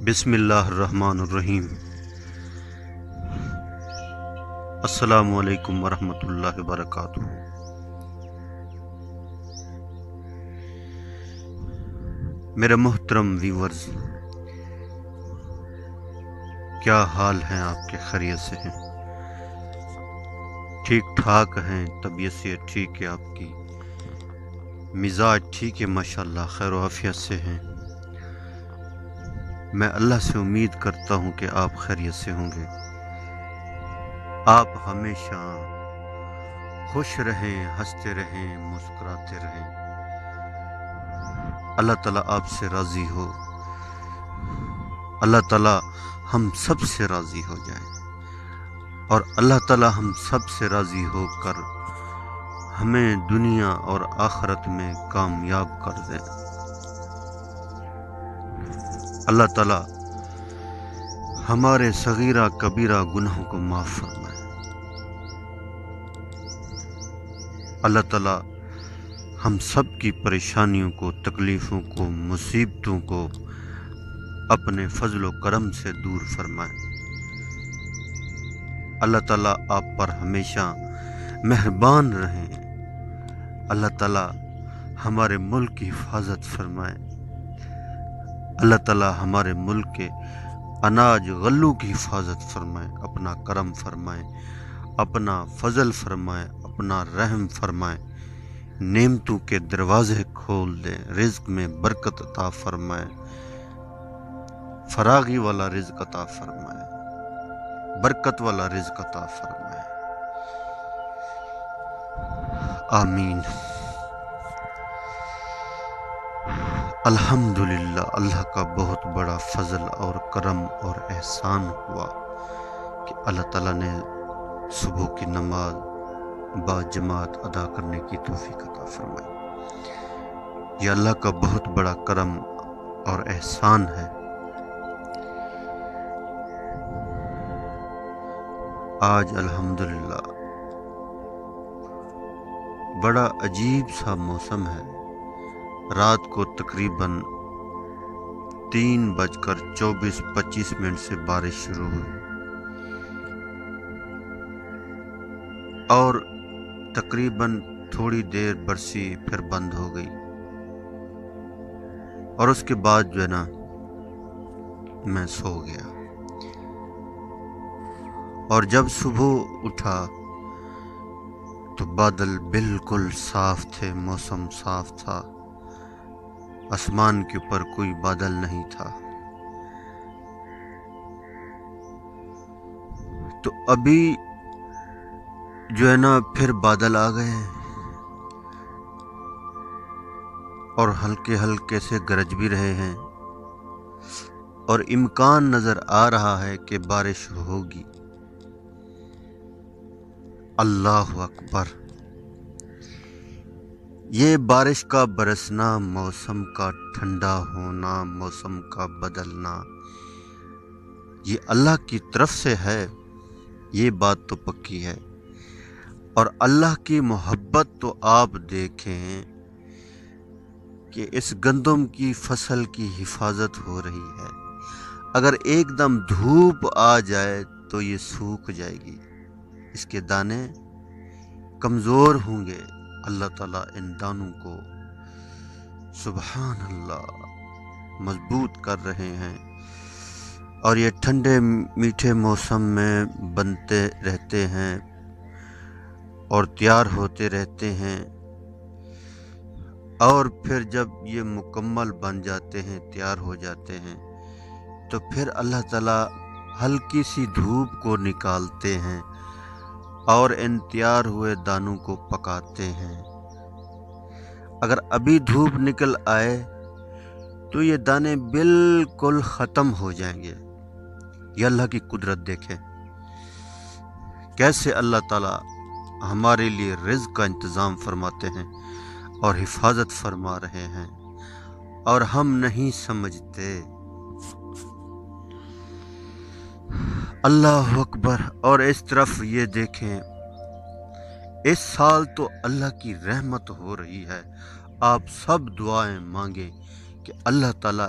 بسم اللہ الرحمن الرحیم۔ السلام علیکم ورحمۃ اللہ وبرکاتہ۔ میرے محترم ویورز، کیا حال ہیں آپ کے؟ خیریت سے ہیں؟ ٹھیک ٹھاک ہیں؟ طبیعت سے ٹھیک ہے؟ آپ کی مزاج ٹھیک ہے؟ ماشاءاللہ خیر و عافیت سے ہیں؟ میں اللہ سے امید کرتا ہوں کہ آپ خیریت سے ہوں گے۔ آپ ہمیشہ خوش رہیں، ہنستے رہیں، مسکراتے رہیں۔ اللہ تعالیٰ آپ سے راضی ہو، اللہ تعالیٰ ہم سب سے راضی ہو جائے، اور اللہ تعالیٰ ہم سب سے راضی ہو کر ہمیں دنیا اور آخرت میں کامیاب کر دے۔ اللہ تعالیٰ ہمارے صغیرہ کبیرہ گناہوں کو معاف فرمائے۔ اللہ تعالیٰ ہم سب کی پریشانیوں کو، تکلیفوں کو، مصیبتوں کو اپنے فضل و کرم سے دور فرمائے۔ اللہ تعالیٰ آپ پر ہمیشہ مہربان رہیں۔ اللہ تعالیٰ ہمارے ملک کی حفاظت فرمائے۔ اللہ تعالیٰ ہمارے ملک کے اناج غلوں کی حفاظت فرمائے، اپنا کرم فرمائے، اپنا فضل فرمائے، اپنا رحم فرمائے، نعمتوں کے دروازے کھول دے، رزق میں برکت عطا فرمائے، فراغی والا رزق عطا فرمائے، برکت والا رزق عطا فرمائے، آمین۔ الحمدللہ، اللہ کا بہت بڑا فضل اور کرم اور احسان ہوا کہ اللہ تعالیٰ نے صبح کی نماز با جماعت ادا کرنے کی توفیق عطا فرمائی۔ یہ اللہ کا بہت بڑا کرم اور احسان ہے۔ آج الحمدللہ بڑا عجیب سا موسم ہے۔ رات کو تقریباً 3:24-25 سے بارش شروع ہوئی اور تقریباً تھوڑی دیر برسی، پھر بند ہو گئی، اور اس کے بعد جو ہے نا میں سو گیا، اور جب صبح اٹھا تو بادل بالکل صاف تھے، موسم صاف تھا، آسمان کے اوپر کوئی بادل نہیں تھا۔ تو ابھی جو ہے نا پھر بادل آ گئے اور ہلکے ہلکے سے گرج بھی رہے ہیں، اور امکان نظر آ رہا ہے کہ بارش ہوگی۔ اللہ اکبر! یہ بارش کا برسنا، موسم کا ٹھنڈا ہونا، موسم کا بدلنا، یہ اللہ کی طرف سے ہے، یہ بات تو پکی ہے۔ اور اللہ کی محبت تو آپ دیکھیں کہ اس گندم کی فصل کی حفاظت ہو رہی ہے۔ اگر ایک دم دھوپ آ جائے تو یہ سوکھ جائے گی، اس کے دانے کمزور ہوں گے۔ اللہ تعالیٰ ان دانوں کو سبحان اللہ مضبوط کر رہے ہیں، اور یہ ٹھنڈے میٹھے موسم میں بنتے رہتے ہیں اور تیار ہوتے رہتے ہیں، اور پھر جب یہ مکمل بن جاتے ہیں، تیار ہو جاتے ہیں، تو پھر اللہ تعالیٰ ہلکی سی دھوپ کو نکالتے ہیں اور ان تیار ہوئے دانوں کو پکاتے ہیں۔ اگر ابھی دھوپ نکل آئے تو یہ دانے بالکل ختم ہو جائیں گے۔ یہ اللہ کی قدرت دیکھیں، کیسے اللہ تعالیٰ ہمارے لیے رزق کا انتظام فرماتے ہیں اور حفاظت فرما رہے ہیں، اور ہم نہیں سمجھتے۔ اللہ اکبر! اور اس طرف یہ دیکھیں، اس سال تو اللہ کی رحمت ہو رہی ہے۔ آپ سب دعائیں مانگیں کہ اللہ تعالیٰ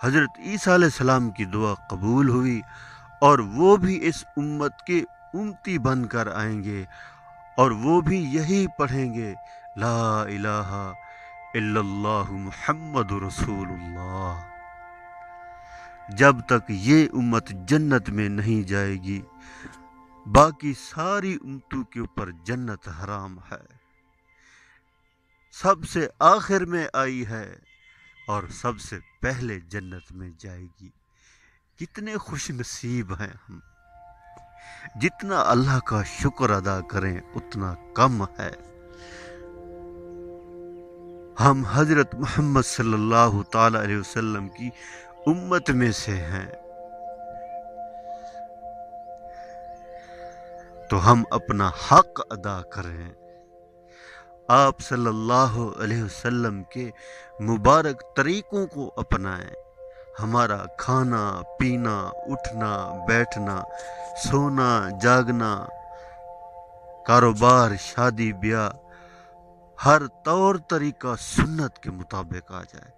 حضرت عیسیٰ علیہ السلام کی دعا قبول ہوئی اور وہ بھی اس امت کے امتی بن کر آئیں گے اور وہ بھی یہی پڑھیں گے لا الہ الا اللہ محمد رسول اللہ۔ جب تک یہ امت جنت میں نہیں جائے گی باقی ساری امتوں کے اوپر جنت حرام ہے، سب سے آخر میں آئی ہے اور سب سے پہلے جنت میں جائے گی۔ کتنے خوش نصیب ہیں ہم، جتنا اللہ کا شکر ادا کریں اتنا کم ہے۔ ہم حضرت محمد صلی اللہ تعالی علیہ وسلم کی امت میں سے ہیں، تو ہم اپنا حق ادا کریں، آپ صلی اللہ علیہ وسلم کے مبارک طریقوں کو اپنائیں۔ ہمارا کھانا پینا، اٹھنا بیٹھنا، سونا جاگنا، کاروبار، شادی بیاہ، ہر طور طریقہ سنت کے مطابق آ جائے،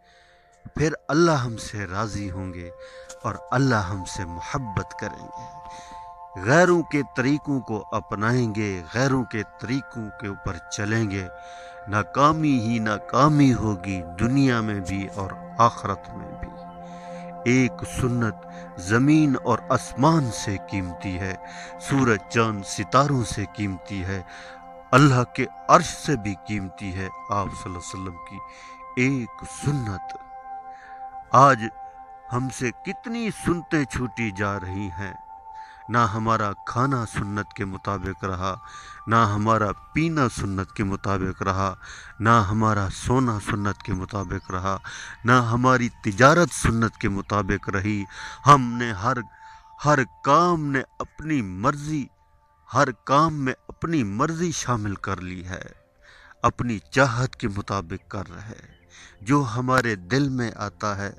پھر اللہ ہم سے راضی ہوں گے اور اللہ ہم سے محبت کریں گے۔ غیروں کے طریقوں کو اپنائیں گے، غیروں کے طریقوں کے اوپر چلیں گے، ناکامی ہی ناکامی ہوگی، دنیا میں بھی اور آخرت میں بھی۔ ایک سنت زمین اور آسمان سے قیمتی ہے، سورج چاند ستاروں سے قیمتی ہے، اللہ کے عرش سے بھی قیمتی ہے آپ صلی اللہ علیہ وسلم کی ایک سنت۔ آج ہم سے کتنی سنتیں چھوٹی جا رہی ہیں، نہ ہمارا کھانا سنت کے مطابق رہا، نہ ہمارا پینا سنت کے مطابق رہا، نہ ہمارا سونا سنت کے مطابق رہا، نہ ہماری تجارت سنت کے مطابق رہی۔ ہم نے ہر کام نے اپنی مرضی، ہر کام میں اپنی مرضی شامل کر لی ہے، اپنی چاہت کے مطابق کر رہے، جو ہمارے دل میں آتا ہے،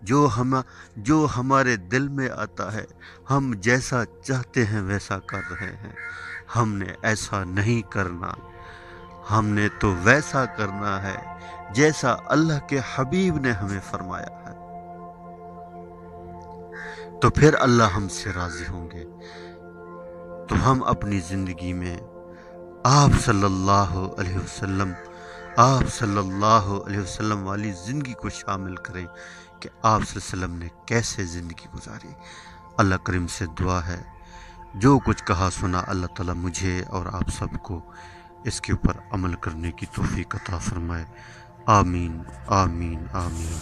جو ہمارے دل میں آتا ہے، ہم جیسا چاہتے ہیں ویسا کر رہے ہیں۔ ہم نے ایسا نہیں کرنا، ہم نے تو ویسا کرنا ہے جیسا اللہ کے حبیب نے ہمیں فرمایا ہے، تو پھر اللہ ہم سے راضی ہوں گے۔ تو ہم اپنی زندگی میں آپ صلی اللہ علیہ وسلم والی زندگی کو شامل کریں کہ آپ صلی اللہ علیہ وسلم نے کیسے زندگی گزاری۔ اللہ کریم سے دعا ہے جو کچھ کہا سنا اللہ تعالیٰ مجھے اور آپ سب کو اس کے اوپر عمل کرنے کی توفیق عطا فرمائے۔ آمین آمین آمین۔